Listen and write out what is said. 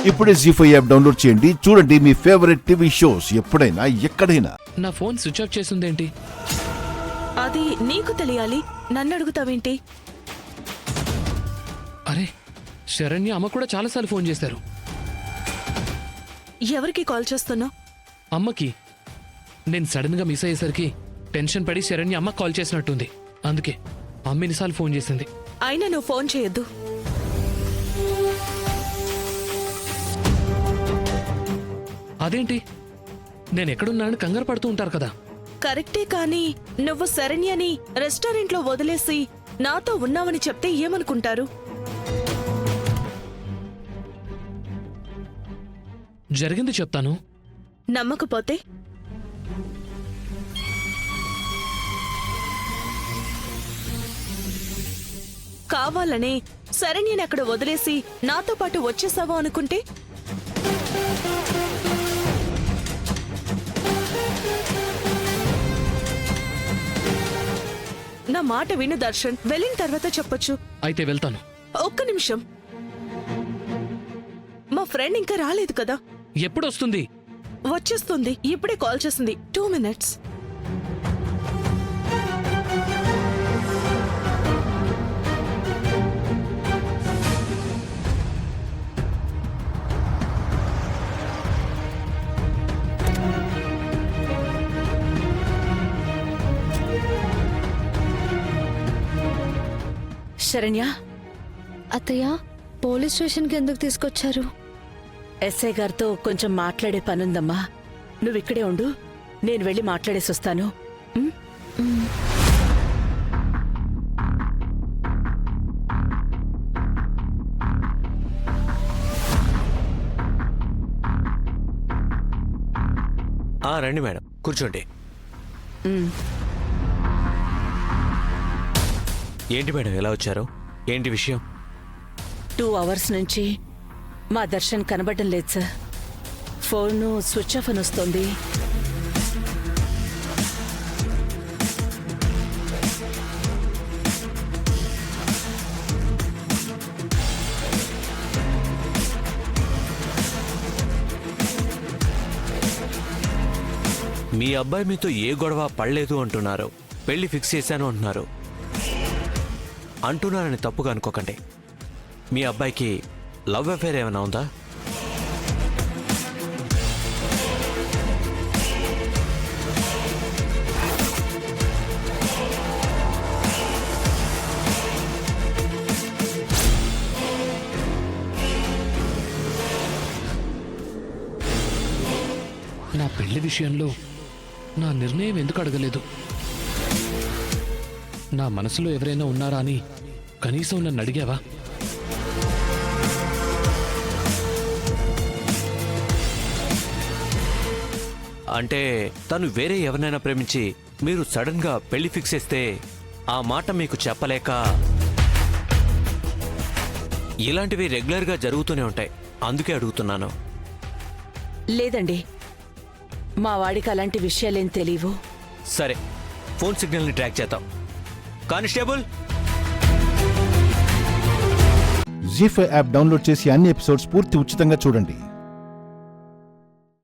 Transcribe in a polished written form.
ఇప్పుడే జీ5 app download చేయండి. చూడండి మీ ఫేవరెట్ టీవీ షోస్ ఎప్పుడైనా ఎక్కడైనా. నా ఫోన్ స్విచ్ ఆఫ్ చేసిందేంటి? అది నీకు తెలియాలి, నన్ను అడుగుతావేంటి? అరే, శరణ్య అమ్మ కూడా చాలాసార్లు ఫోన్ చేశారు. ఎవరికి కాల్ చేస్తున్నావు? అమ్మకి. నేను సడన్ గా మిస్ అయ్యేసరికి టెన్షన్ పడి శరణ్య అమ్మ కాల్ చేసినట్టుంది. అందుకే అమ్మ ఎన్నిసార్లు ఫోన్ చేసింది. అయినా నువ్వు ఫోన్ చేయొద్దు. అదేంటి, నేను ఎక్కడున్నానని కంగారు పడుతూ ఉంటారు కదా. కరెక్టే, కానీ నువ్వు శరణ్యని రెస్టారెంట్లో వదిలేసి నాతో ఉన్నావని చెప్తే ఏమనుకుంటారు? జరిగింది చెప్తాను. నమ్మకపోతే? కావాలనే శరణ్యని అక్కడ వదిలేసి నాతో పాటు వచ్చేసావో అనుకుంటే? నా మాట విను దర్శన్, వెళ్ళిన తర్వాత చెప్పొచ్చు. అయితే వెళ్తాను. ఒక్క నిమిషం, మా ఫ్రెండ్ ఇంకా రాలేదు కదా. ఎప్పుడు వస్తుంది? వచ్చేస్తుంది, ఇప్పుడే కాల్ చేసింది. 2 minutes. శరణ్య, అత్తయ్య, పోలీస్ స్టేషన్కి ఎందుకు తీసుకొచ్చారు? ఎస్ఐ గారితో కొంచెం మాట్లాడే పనుందమ్మా. నువ్విక్కడే ఉండు, నేను వెళ్ళి మాట్లాడేసి వస్తాను. రండి మేడం, కూర్చోండి. ఏంటి మేడం, ఎలా వచ్చారు? ఏంటి విషయం? 2 hours నుంచి మా దర్శన్ కనబడడం లేదు సార్. ఫోను స్విచ్ ఆఫ్ అని వస్తుంది. మీ అబ్బాయి మీతో ఏ గొడవ పడలేదు అంటున్నారు, పెళ్లి ఫిక్స్ చేశాను అంటున్నారు. అంటున్నారని తప్పుగా అనుకోకండి. మీ అబ్బాయికి లవ్ అఫేర్ ఏమైనా ఉందా? నా పెళ్లి విషయంలో నా నిర్ణయం ఎందుకు అడగలేదు? నా మనసులో ఎవరైనా ఉన్నారా అని కనీసం నన్ను అడిగావా? అంటే తను వేరే ఎవరినైనా ప్రేమించి మీరు సడన్ గా పెళ్లి ఫిక్స్ చేస్తే ఆ మాట మీకు చెప్పలేక, ఇలాంటివి రెగ్యులర్ గా జరుగుతూనే ఉంటాయి, అందుకే అడుగుతున్నాను. లేదండి, మా వాడికి అలాంటి విషయాలేం తెలియవు. సరే, ఫోన్ సిగ్నల్ ని ట్రాక్ చేద్దాం. కానిస్టేబుల్, జీ5 యాప్ డౌన్లోడ్ చేసి అన్ని ఎపిసోడ్స్ పూర్తి ఉచితంగా చూడండి.